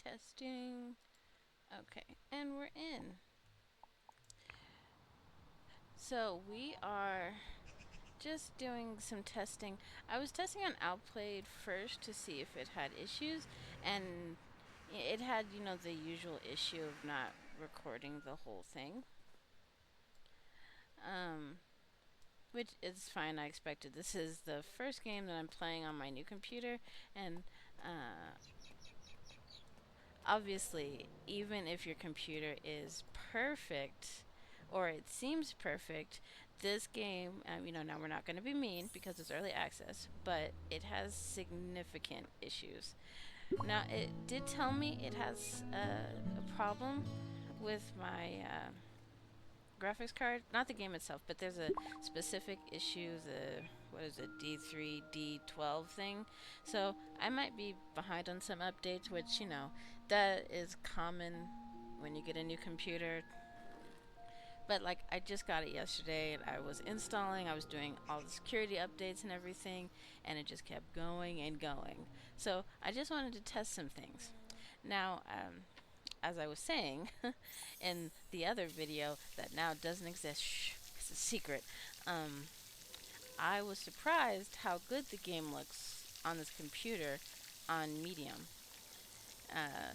Testing. Okay, and we're in. So we are just doing some testing. I was testing on Outplayed first to see if it had issues, and it had, the usual issue of not recording the whole thing. Um, which is fine. I expected. This is the first game that I'm playing on my new computer, and uh, obviously, even if your computer is perfect or it seems perfect, this game, now we're not going to be mean because it's early access, but it has significant issues. Now, it did tell me it has a problem with my graphics card, not the game itself, but there's a specific issue, the what is it, D3, D12 thing. So I might be behind on some updates, which that is common when you get a new computer. But like I just got it yesterday and I was installing, I was doing all the security updates and everything, and it just kept going and going. So I just wanted to test some things. Now, as I was saying in the other video that now doesn't exist, shh, it's a secret. Um, I was surprised how good the game looks on this computer on medium. Uh,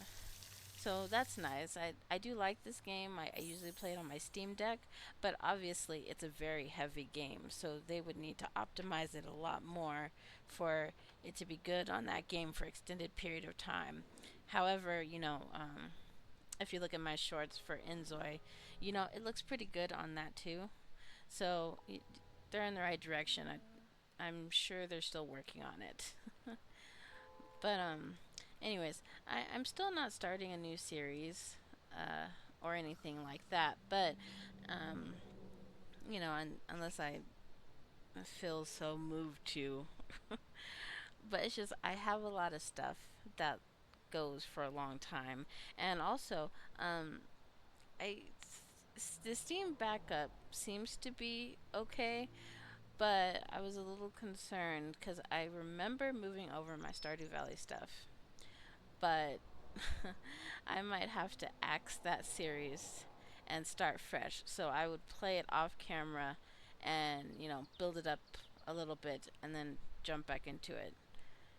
so that's nice. I do like this game. I usually play it on my Steam Deck, but obviously it's a very heavy game, so they would need to optimize it a lot more for it to be good on that game for extended period of time. However, if you look at my shorts for Inzoi, it looks pretty good on that too. So they're in the right direction. I'm sure they're still working on it. But anyways, I'm still not starting a new series, uh, or anything like that. But um, unless I feel so moved to. But it's just I have a lot of stuff that goes for a long time, and also um, I the Steam backup seems to be okay, but I was a little concerned because I remember moving over my Stardew Valley stuff, but I might have to axe that series and start fresh. So I would play it off camera and, build it up a little bit and then jump back into it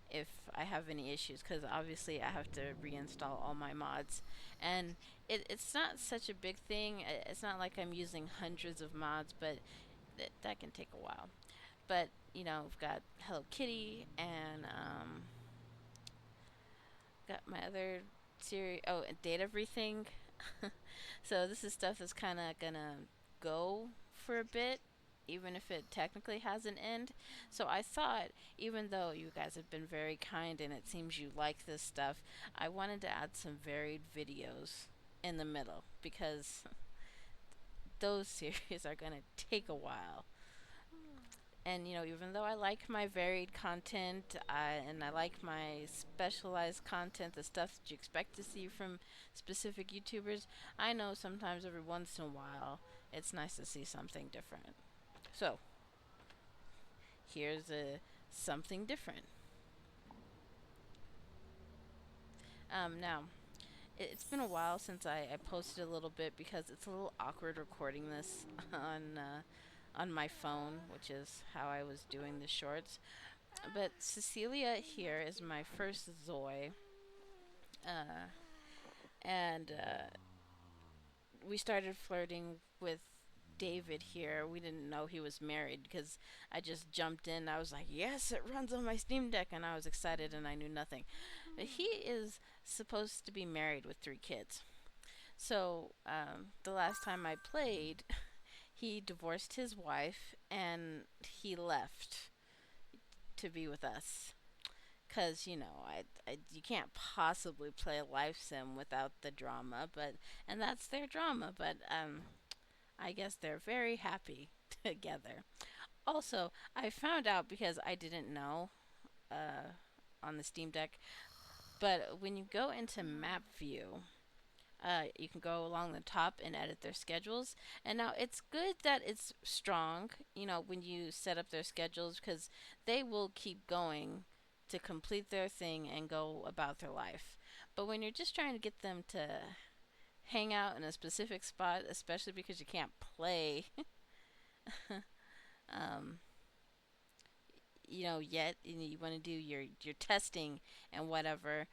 if I have any issues, because obviously I have to reinstall all my mods. And it's not such a big thing. It's not like I'm using hundreds of mods, but that can take a while. But, we've got Hello Kitty and got my other series. Oh, and Date Everything. So this is stuff that's kind of gonna go for a bit, even if it technically has an end. So I thought, even though you guys have been very kind and it seems you like this stuff, I wanted to add some varied videos in the middle because those series are gonna take a while. And even though I like my varied content, and I like my specialized content, the stuff that you expect to see from specific YouTubers, I know sometimes every once in a while it's nice to see something different. So here's a something different. Now it's been a while since I posted a little bit because it's a little awkward recording this on my phone, which is how I was doing the shorts. But Cecilia here is my first Zoe, uh, and we started flirting with David here. We didn't know he was married because I just jumped in. I was like, yes, it runs on my Steam Deck, and I was excited and I knew nothing. But he is supposed to be married with 3 kids. So the last time I played, he divorced his wife and he left to be with us. Cause you can't possibly play a life sim without the drama, but and that's their drama. But I guess they're very happy together. Also, I found out because I didn't know uh, on the Steam Deck, but when you go into map view, you can go along the top and edit their schedules. And now it's good that it's strong, when you set up their schedules because they will keep going to complete their thing and go about their life. But when you're just trying to get them to hang out in a specific spot, especially because you can't play, um, yet, and you want to do your testing and whatever,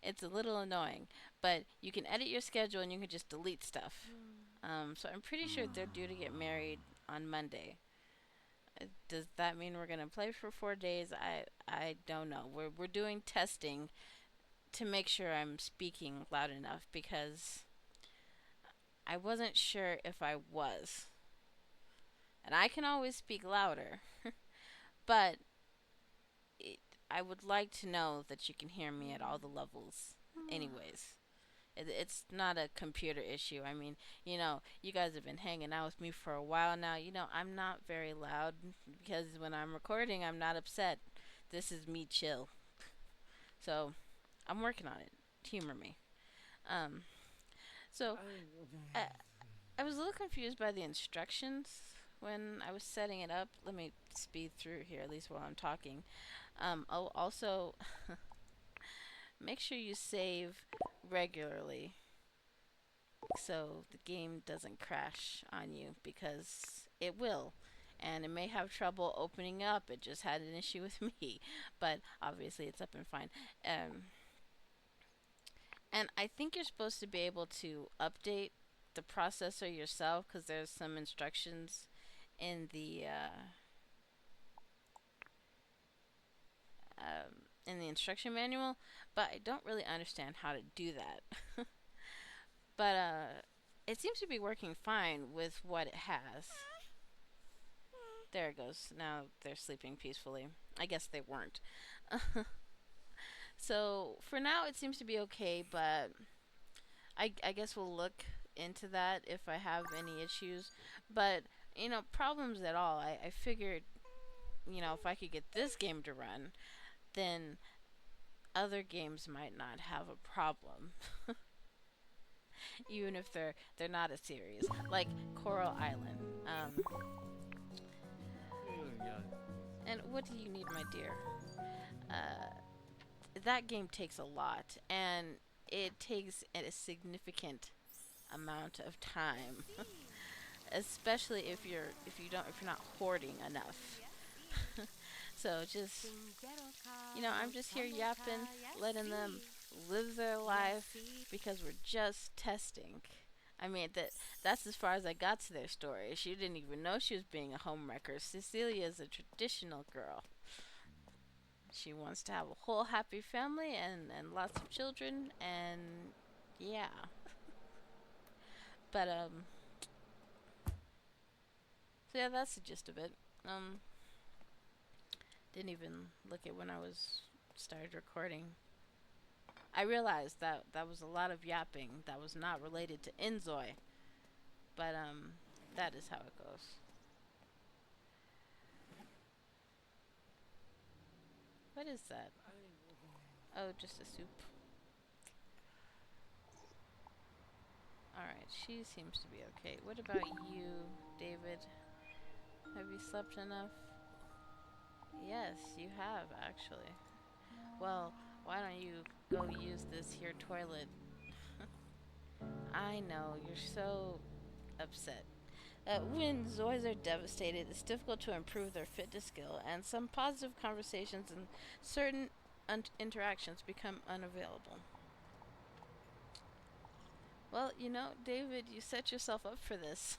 it's a little annoying. But you can edit your schedule and you can just delete stuff. So I'm pretty sure they're due to get married on Monday. Does that mean we're gonna play for 4 days? I don't know. We're doing testing to make sure I'm speaking loud enough because I wasn't sure if I was. And I can always speak louder, but it, I would like to know that you can hear me at all the levels, anyways. It's not a computer issue. I mean, you guys have been hanging out with me for a while now. I'm not very loud because when I'm recording, I'm not upset. This is me chill. So I'm working on it. Humor me. Um, so I, I was a little confused by the instructions when I was setting it up. Let me speed through here, at least while I'm talking. I'll also make sure you save regularly so the game doesn't crash on you because it will. And it may have trouble opening up. It just had an issue with me, but obviously it's up and fine. Um, and I think you're supposed to be able to update the processor yourself because there's some instructions in the instruction manual, but I don't really understand how to do that. But it seems to be working fine with what it has. There it goes. Now they're sleeping peacefully. I guess they weren't. So for now, it seems to be okay, but I guess we'll look into that if I have any issues. But, problems at all. I figured, if I could get this game to run, then other games might not have a problem, even if they're not a series, like Coral Island. And what do you need, my dear? Uh, that game takes a lot, and it takes a significant amount of time, especially if you're not hoarding enough. So just I'm just here yapping, letting them live their life because we're just testing. I mean that's as far as I got to their story. She didn't even know she was being a homewrecker. Cecilia is a traditional girl. She wants to have a whole happy family and lots of children and yeah. But so yeah, that's the gist of it. Um didn't even look at when I was started recording. I realized that that was a lot of yapping that was not related to Inzoi, but that is how it goes. What is that? Oh, just a soup. Alright, she seems to be okay. What about you, David? Have you slept enough? Yes, you have, actually. Well, why don't you go use this here toilet? I know, you're so upset. When Zoids are devastated, it's difficult to improve their fitness skill, and some positive conversations and certain interactions become unavailable. Well, David, you set yourself up for this.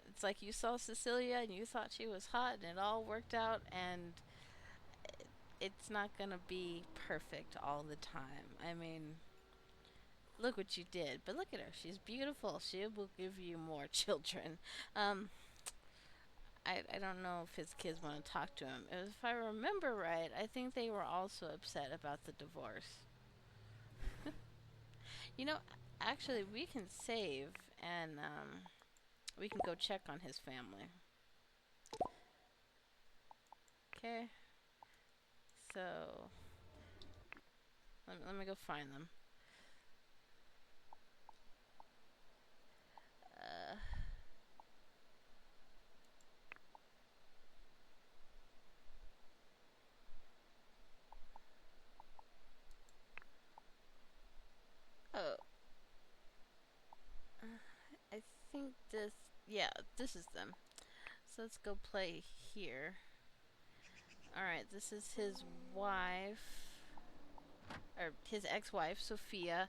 It's like you saw Cecilia and you thought she was hot, and it all worked out, and it's not gonna be perfect all the time. I mean, look what you did. But look at her. She's beautiful. She will give you more children. Um, I don't know if his kids want to talk to him. If I remember right, I think they were also upset about the divorce. You know, actually, we can save and we can go check on his family. Okay, so let me go find them. Uh, This, yeah, this is them. So let's go play here. Alright, this is his wife, or his ex-wife, Sophia,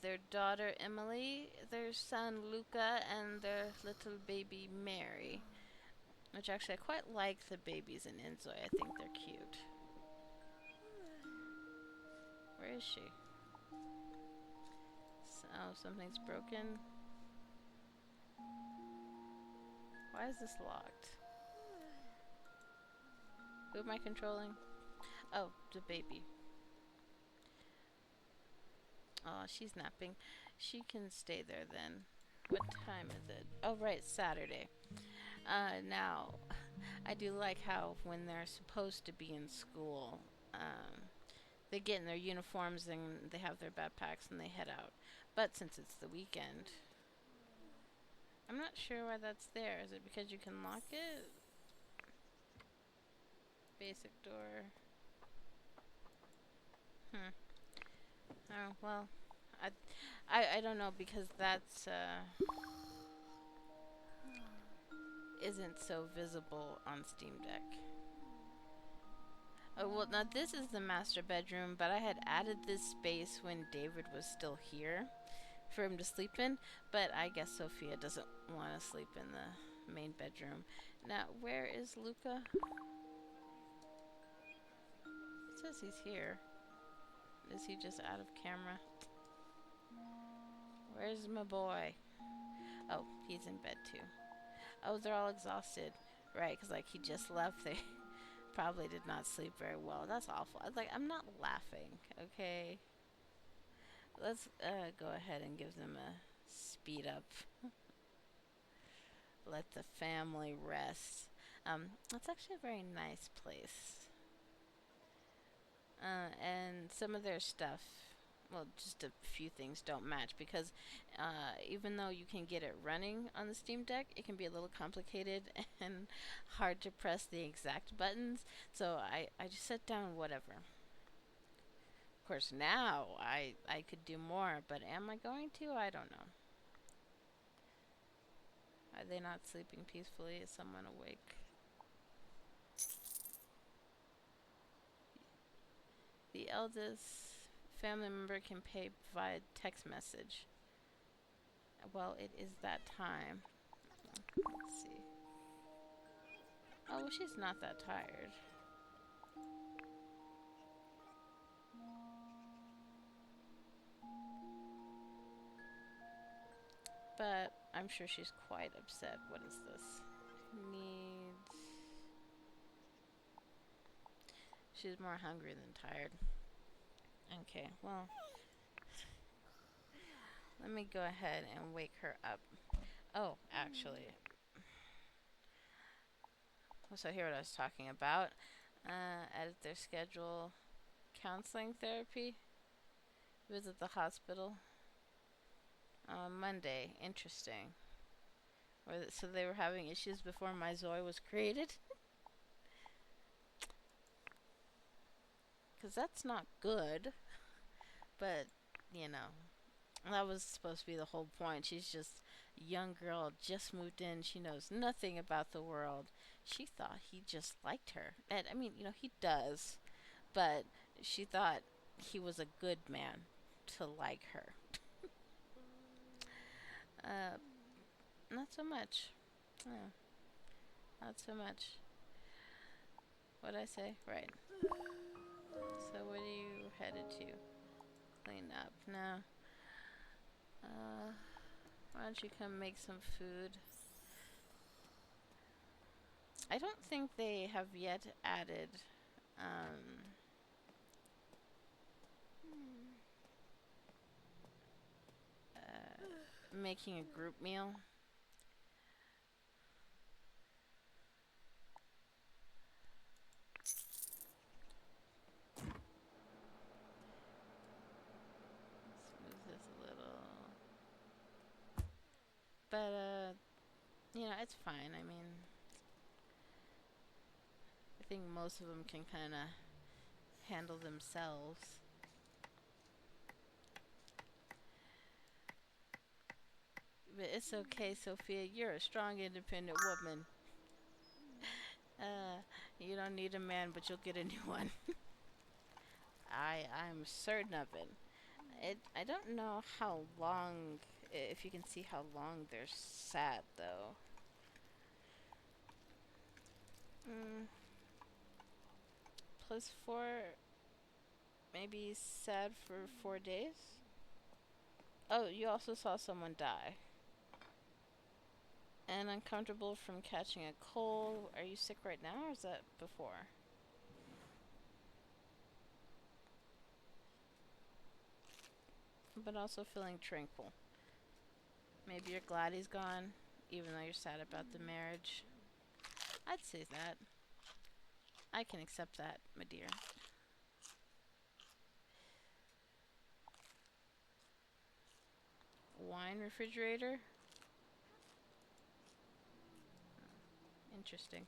their daughter Emily, their son Luca, and their little baby Mary. Which actually I quite like the babies in Inzoi. I think they're cute. Where is she? Oh, something's broken. Why is this locked? Who am I controlling? Oh, the baby. Oh, she's napping. She can stay there then. What time is it? Oh, right, Saturday. Now, I do like how when they're supposed to be in school, they get in their uniforms and they have their backpacks and they head out. But since it's the weekend, I'm not sure why that's there. Is it because you can lock it? Basic door. Hmm. Oh, well, I, I don't know because that's, isn't so visible on Steam Deck. Oh, well, now this is the master bedroom, but I had added this space when David was still here for him to sleep in, but I guess Sophia doesn't want to sleep in the main bedroom. Now, where is Luca? It says he's here. Is he just out of camera? Where's my boy? Oh, he's in bed too. Oh, they're all exhausted. Right, because like he just left. They probably did not sleep very well. That's awful. I'm not laughing, okay? Let's go ahead and give them a speed up. Let the family rest. It's actually a very nice place. And some of their stuff, well, just a few things don't match because even though you can get it running on the Steam Deck, it can be a little complicated and hard to press the exact buttons. So I just set down whatever. Of course, now I could do more, but am I going to? I don't know. Are they not sleeping peacefully? Is someone awake? The eldest family member can pay via text message. Well, it is that time. Let's see. Oh, well, she's not that tired. But I'm sure she's quite upset. What is this? Needs. She's more hungry than tired. Okay, well, let me go ahead and wake her up. Oh, actually. So here what I was talking about. Edit their schedule. Counseling therapy. Visit the hospital. Monday. Interesting. So they were having issues before my Zoe was created? Because that's not good. But, you know, that was supposed to be the whole point. She's just a young girl, just moved in. She knows nothing about the world. She thought he just liked her. And, I mean, he does. But she thought he was a good man to like her. Uh, not so much. Yeah, not so much. What'd I say? Right. So what are you headed to? Clean up now. Why don't you come make some food? I don't think they have yet added making a group meal. Let's move this a little. But, it's fine. I mean, I think most of them can kind of handle themselves. But it's okay, Sophia. You're a strong, independent woman. Uh, you don't need a man, but you'll get a new one. I'm certain of it. I don't know how long, if you can see how long they're sad though. Mm, +4, maybe sad for 4 days. Oh, you also saw someone die. And uncomfortable from catching a cold. Are you sick right now, or is that before? But also feeling tranquil. Maybe you're glad he's gone, even though you're sad about the marriage. I'd say that. I can accept that, my dear. Wine refrigerator? Interesting.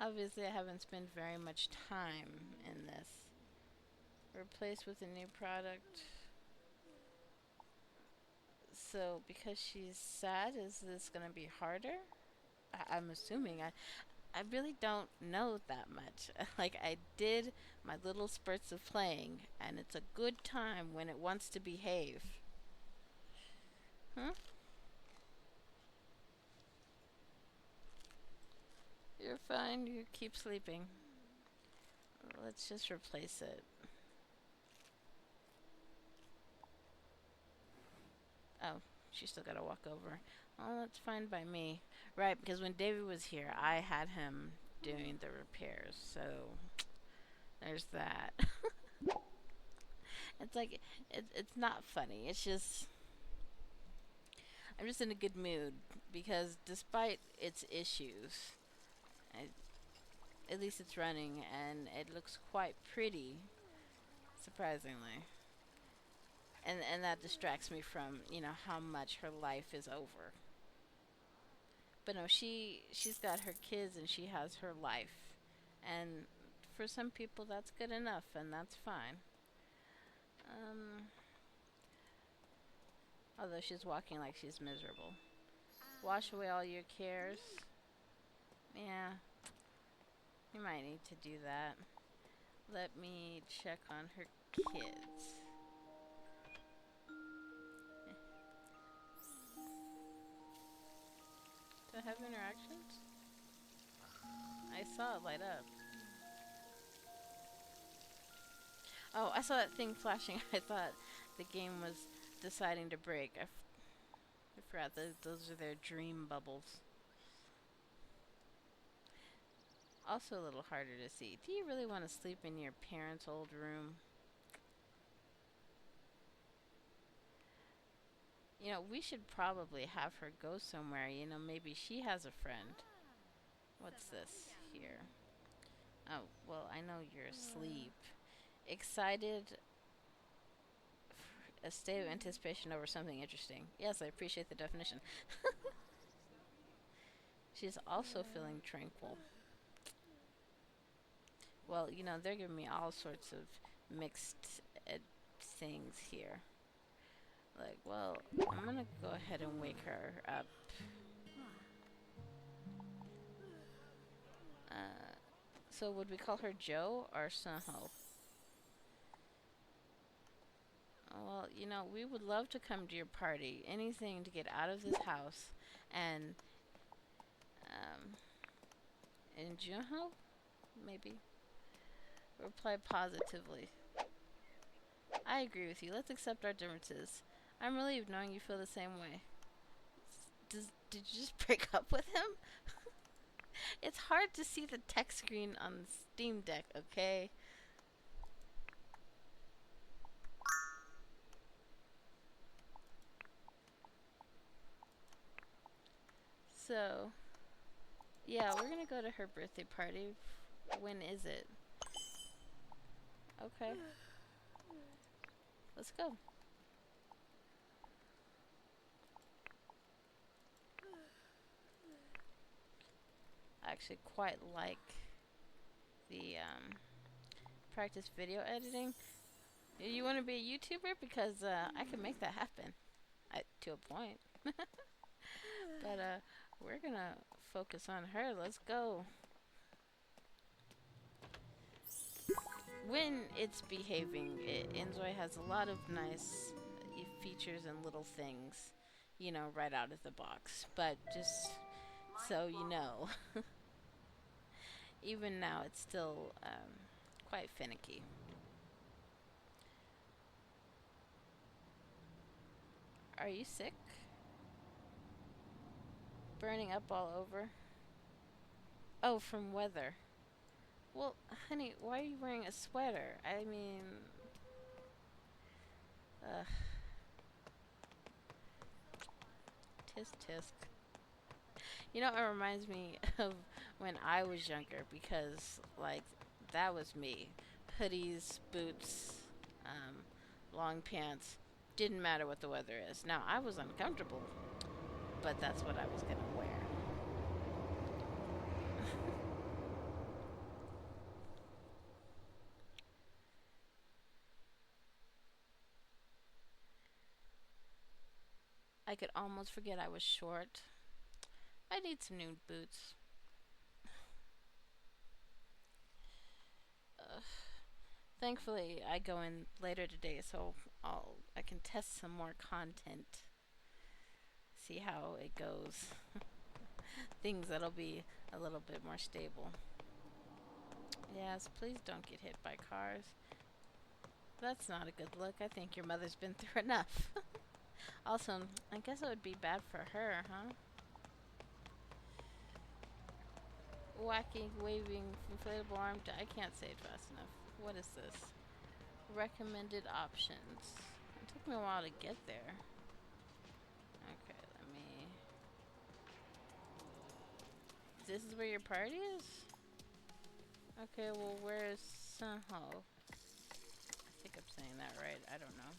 Obviously, I haven't spent very much time in this. Replaced with a new product. So, because she's sad, is this gonna be harder? I'm assuming. I really don't know that much. Like, I did my little spurts of playing, and it's a good time when it wants to behave. Huh? You're fine. You keep sleeping. Let's just replace it. Oh, she still gotta walk over. Oh, that's fine by me. Right, because when David was here, I had him doing the repairs, so there's that. It's like, it's not funny. It's just, I'm just in a good mood because despite its issues, I, at least it's running and it looks quite pretty, surprisingly. And that distracts me from, how much her life is over. But no, she's got her kids and she has her life. And for some people that's good enough and that's fine. Um Although she's walking like she's miserable. Wash away all your cares. Yeah, you might need to do that. Let me check on her kids. Do I have interactions? I saw it light up. Oh, I saw that thing flashing. I thought the game was deciding to break. I forgot that those are their dream bubbles. Also a little harder to see. Do you really want to sleep in your parents' old room? We should probably have her go somewhere. Maybe she has a friend. What's this here? Oh, well, I know you're asleep. Excited, a state of anticipation over something interesting. Yes, I appreciate the definition. She's also feeling tranquil. Well, they're giving me all sorts of mixed things here. Like, well, I'm gonna go ahead and wake her up. Uh, so would we call her Joe or Sunho? Well, we would love to come to your party. Anything to get out of this house. And, um, and Junho? Maybe. Reply positively. I agree with you. Let's accept our differences. I'm relieved knowing you feel the same way. Did you just break up with him? It's hard to see the text screen on the Steam Deck, okay? So, yeah, we're gonna go to her birthday party. When is it? Okay, let's go. I actually quite like the practice video editing. You want to be a YouTuber? Because I can make that happen. To a point. But we're gonna focus on her. Let's go. When it's behaving, Inzoi has a lot of nice features and little things, right out of the box. But just so you know, even now it's still quite finicky. Are you sick? Burning up all over? Oh, from weather. Well, honey, why are you wearing a sweater? I mean, ugh, tisk tisk. It reminds me of when I was younger because, like, that was me. Hoodies, boots, um, long pants. Didn't matter what the weather is. Now, I was uncomfortable, but that's what I was going to wear. I could almost forget I was short. I need some new boots. Ugh. Thankfully, I go in later today, so I can test some more content, see how it goes. Things that'll be a little bit more stable. Yes, please don't get hit by cars. That's not a good look. I think your mother's been through enough. Also, I guess it would be bad for her, huh? Whacking, waving, inflatable arm. I can't say it fast enough. What is this? Recommended options. It took me a while to get there. Okay, let me. This is where your party is? Okay, well, where's Sunho? I think I'm saying that right. I don't know.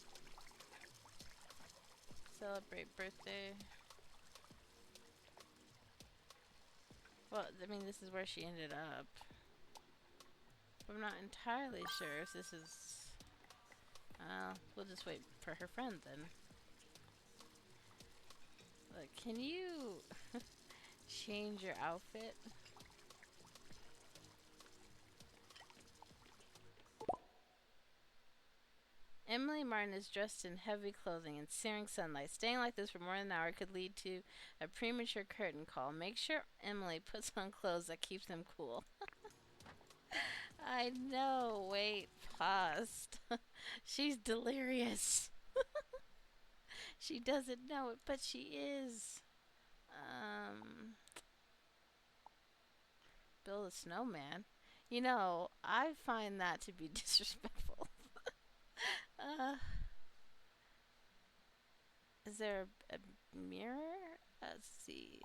Celebrate birthday. Well, I mean, this is where she ended up. I'm not entirely sure if this is. We'll just wait for her friend then. Look, can you change your outfit? Emily Martin is dressed in heavy clothing in searing sunlight. Staying like this for more than an hour could lead to a premature curtain call. Make sure Emily puts on clothes that keeps them cool. I know. Wait, paused. She's delirious. She doesn't know it, but she is. Build a snowman. I find that to be disrespectful. uh, is there a mirror? Let's see.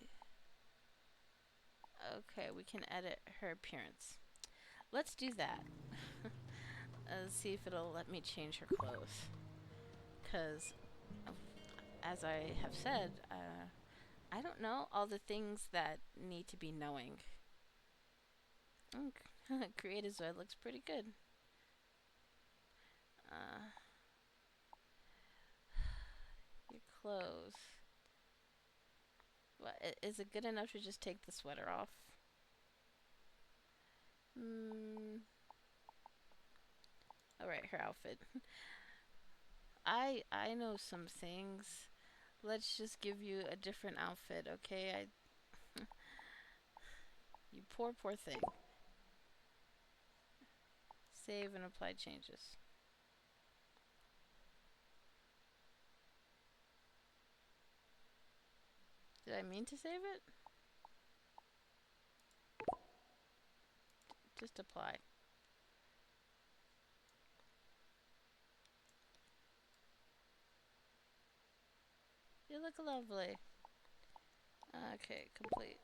Okay, we can edit her appearance. Let's do that. Let's see if it'll let me change her clothes. Because, as I have said, I don't know all the things that need to be knowing. Creative Zoid looks pretty good. Uh, your clothes. What, is it good enough to just take the sweater off? Alright, her outfit. I know some things. Let's just give you a different outfit, okay? You poor thing. Save and apply changes. Did I mean to save it? Just apply. You look lovely. Okay, complete.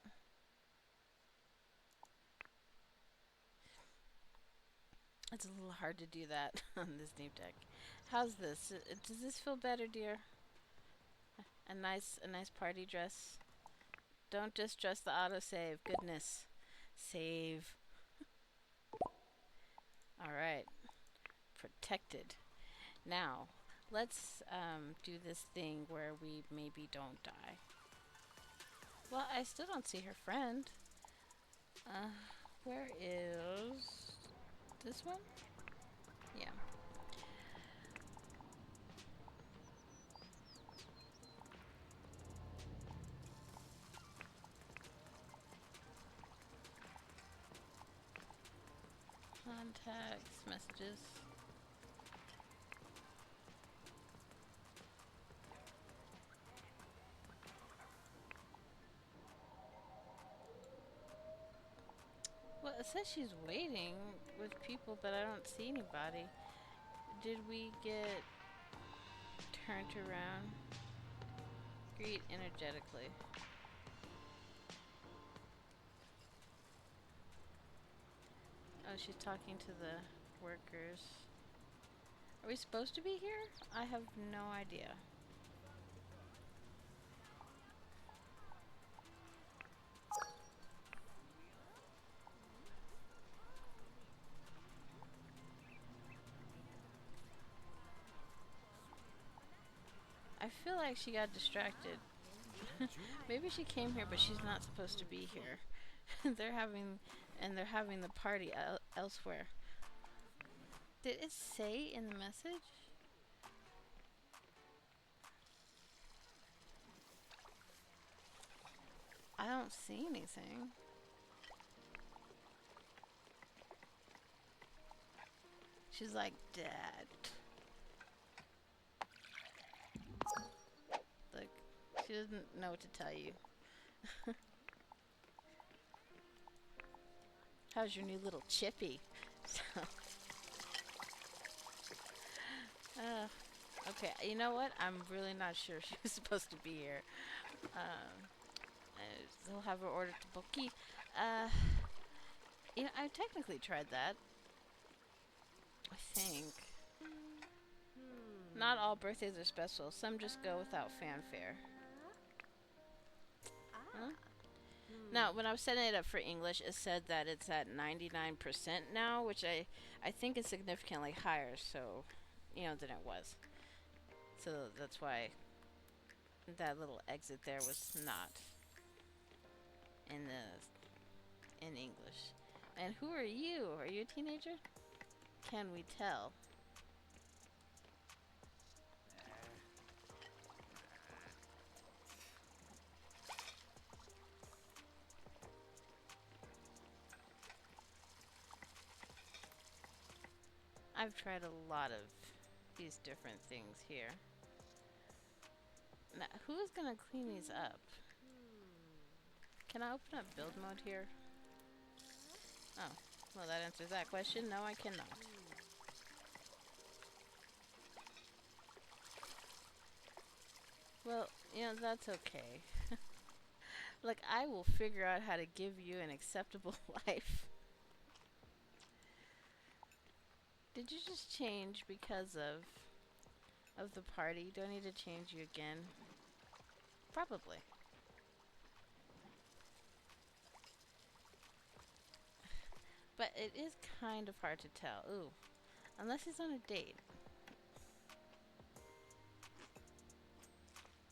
It's a little hard to do that on this new deck. How's this? Does this feel better, dear? A nice party dress. Don't just dress the autosave. Goodness. Save. Alright. Protected. Now, Let's do this thing where we maybe don't die. Well, I still don't see her friend. Uh, where is this one? Yeah. Contacts, messages. Well, it says she's waiting with people, but I don't see anybody. Did we get turned around? Greet energetically. Oh, she's talking to the workers. Are we supposed to be here? I have no idea. I feel like she got distracted. Maybe she came here, but she's not supposed to be here. they're having the party elsewhere. Did it say in the message? I don't see anything. She's like, Dad. Like, she doesn't know what to tell you. How's your new little chippy? So, okay, you know what? I'm really not sure she was supposed to be here. I still have her ordered to Boki. Uh, I technically tried that. I think. Not all birthdays are special. Some just go without fanfare. Huh? Now, when I was setting it up for English, it said that it's at 99% now, which I think is significantly higher, so, than it was. So that's why that little exit there was not in English. And who are you? Are you a teenager? Can we tell? I've tried a lot of these different things here. Now, who is gonna clean these up? Can I open up build mode here? Oh, well, that answers that question. No, I cannot. Well, that's okay. Look, I will figure out how to give you an acceptable life. Did you just change because of the party? Do I need to change you again? Probably. But it is kind of hard to tell. Ooh, unless he's on a date.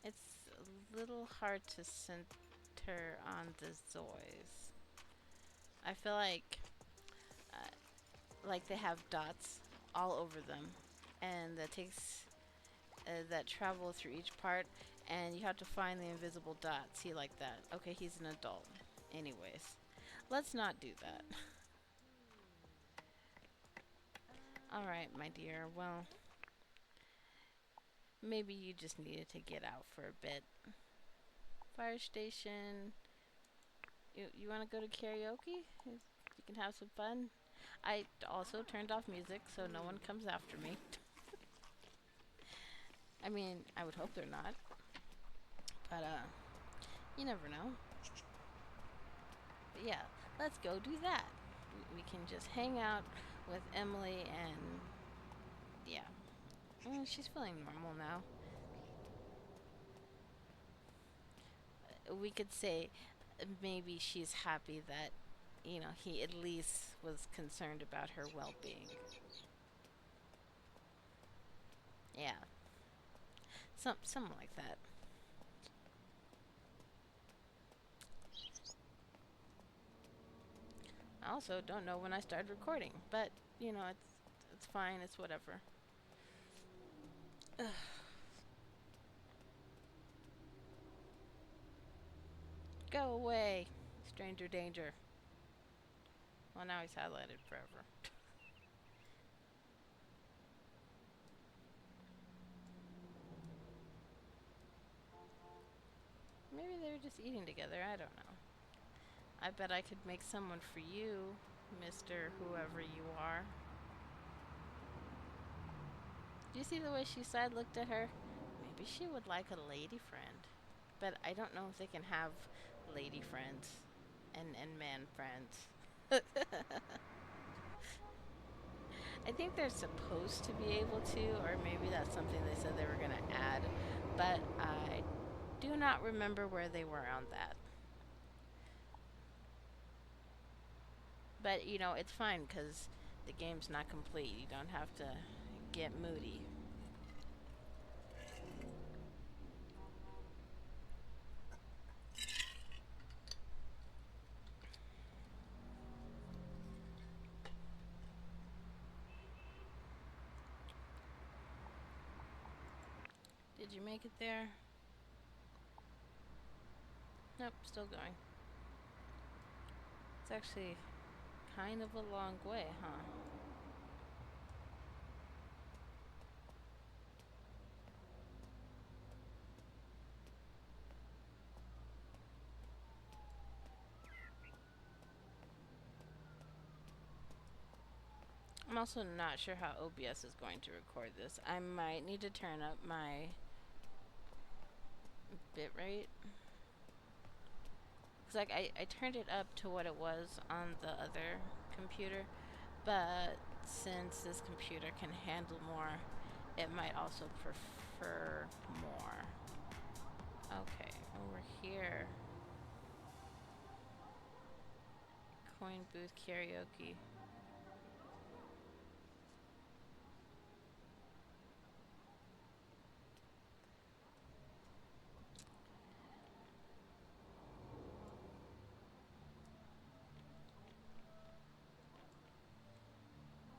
It's a little hard to center on the Zoys. I feel like they have dots all over them, and that travel through each part, and you have to find the invisible dot. See, like that. Okay, he's an adult. Anyways, let's not do that. All right, my dear. Well, maybe you just needed to get out for a bit. Fire station. You want to go to karaoke? You can have some fun. I also turned off music so no one comes after me. I mean, I would hope they're not. But you never know. But yeah, let's go do that. We can just hang out with Emily and yeah. She's feeling normal now. We could say maybe she's happy that he at least was concerned about her well-being. Yeah. Something like that. I also don't know when I started recording, but you know, it's fine. It's whatever. Ugh. Go away, stranger danger. Well, now he's highlighted forever. Maybe they were just eating together. I don't know. I bet I could make someone for you, Mr. Whoever you are. Do you see the way she side looked at her? Maybe she would like a lady friend. But I don't know if they can have lady friends and man friends. I think they're supposed to be able to, or maybe that's something they said they were going to add. But I do not remember where they were on that. But, you know, it's fine because the game's not complete. You don't have to get moody. Did you make it there? Nope, still going. It's actually kind of a long way, huh? I'm also not sure how OBS is going to record this. I might need to turn up my bitrate. Cause like I turned it up to what it was on the other computer, but since this computer can handle more, it might also prefer more. Okay, over here. Coin booth karaoke.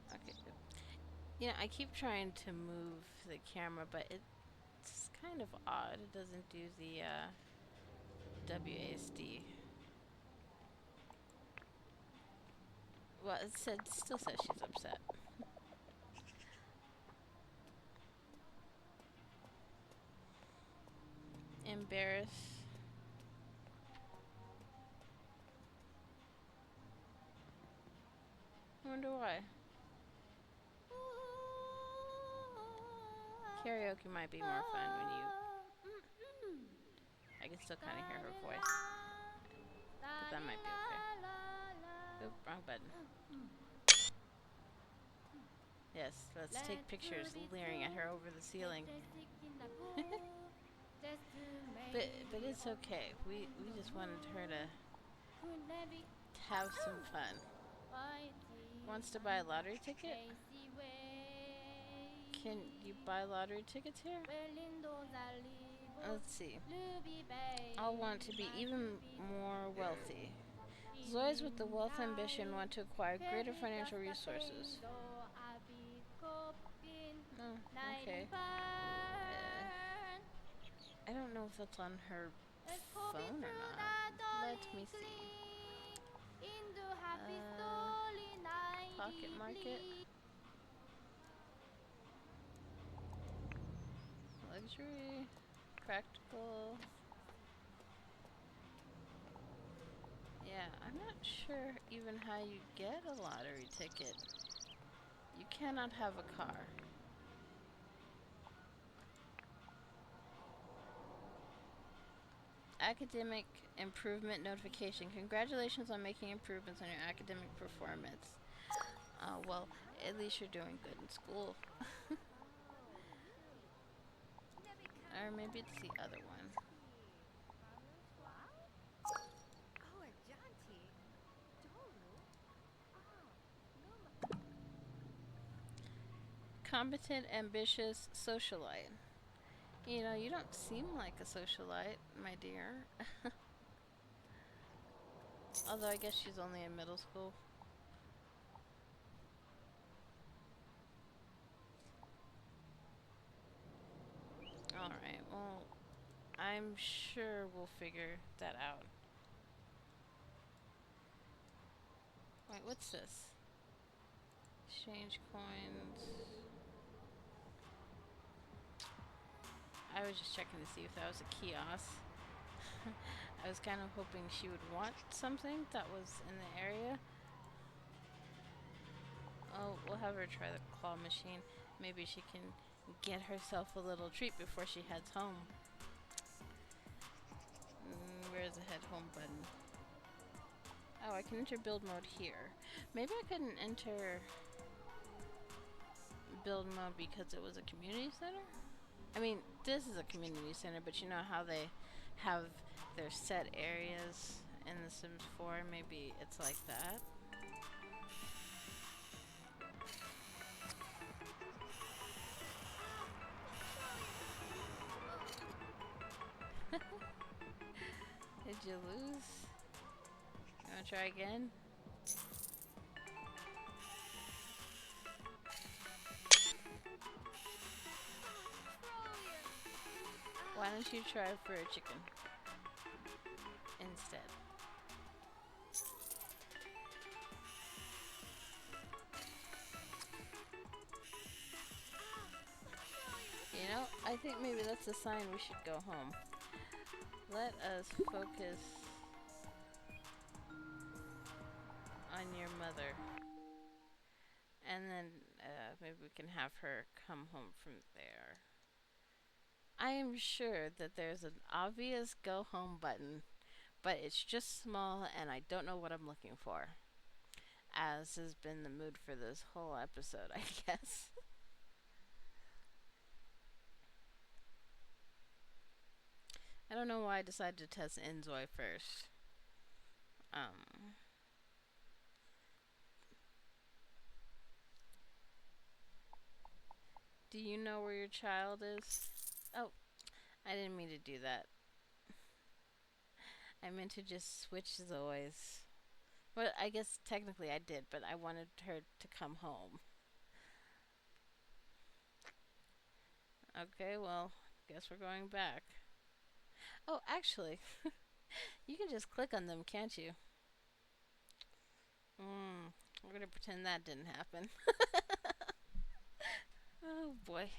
Okay. You know, I keep trying to move the camera, but it's kind of odd. It doesn't do the WASD. Well, still says she's upset. Embarrassed. I wonder why. Karaoke might be more fun when you... I can still kind of hear her voice. But that might be okay. Oop, wrong button. Yes, let's take pictures leering at her over the ceiling. but it's okay. We just wanted her to have some fun. Wants to buy a lottery ticket? Can you buy lottery tickets here? Let's see. I'll want to be even more wealthy. Zoys with the wealth ambition want to acquire greater financial resources. Oh, okay. I don't know if that's on her phone or not. Let me see. Pocket market. Luxury. Practical. Yeah, I'm not sure even how you get a lottery ticket. You cannot have a car. Academic improvement notification. Congratulations on making improvements on your academic performance. Well, at least you're doing good in school. Or maybe it's the other one. Competent, ambitious, socialite. You know, you don't seem like a socialite, my dear. Although I guess she's only in middle school. Alright, well, I'm sure we'll figure that out. Wait, what's this? Exchange coins. I was just checking to see if that was a kiosk. I was kind of hoping she would want something that was in the area. Oh, we'll have her try the claw machine. Maybe she can get herself a little treat before she heads home. Where's the head home button? Oh, I can enter build mode here. Maybe I couldn't enter build mode because it was a community center? I mean, this is a community center, but you know how they have their set areas in The Sims 4? Maybe it's like that. Did you lose? You wanna try again? Why don't you try for a chicken instead? You know, I think maybe that's a sign we should go home. Let us focus on your mother. And then maybe we can have her come home from there. I am sure that there's an obvious go home button, but it's just small and I don't know what I'm looking for. As has been the mood for this whole episode, I guess. I don't know why I decided to test Inzoi first. Um, do you know where your child is? Oh, I didn't mean to do that. I meant to just switch Zoi's. Well, I guess technically I did, but I wanted her to come home. Okay, well, guess we're going back. Oh, actually, you can just click on them, can't you? We're gonna pretend that didn't happen. Oh boy.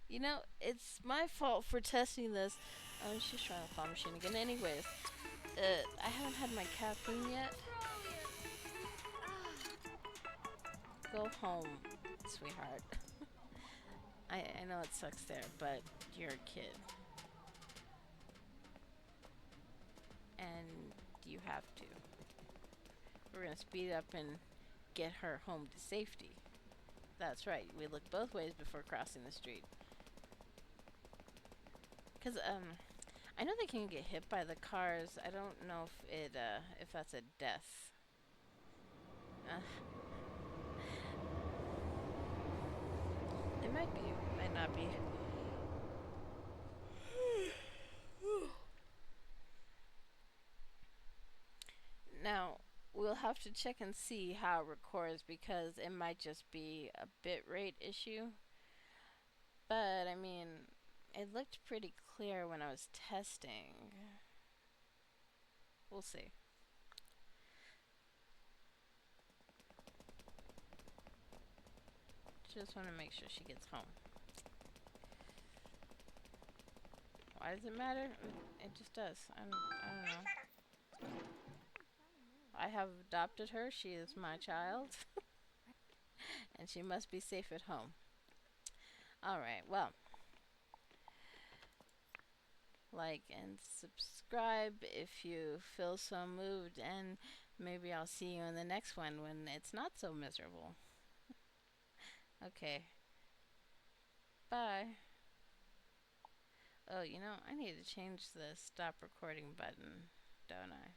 You know, it's my fault for testing this. Oh, she's trying the claw machine again. Anyways, I haven't had my caffeine yet. Go home, sweetheart. I know it sucks there, but you're a kid. And you have to. We're gonna speed up and get her home to safety. That's right. We look both ways before crossing the street. Cause I know they can get hit by the cars. I don't know if that's a death. Uh, it might be. Might not be. Now we'll have to check and see how it records because it might just be a bit rate issue. But I mean, it looked pretty clear when I was testing. We'll see. Just want to make sure she gets home. Why does it matter? It just does. I don't know. I have adopted her. She is my child. And she must be safe at home. Alright, well. Like and subscribe if you feel so moved. And maybe I'll see you in the next one when it's not so miserable. Okay. Bye. Oh, you know, I need to change the stop recording button, don't I?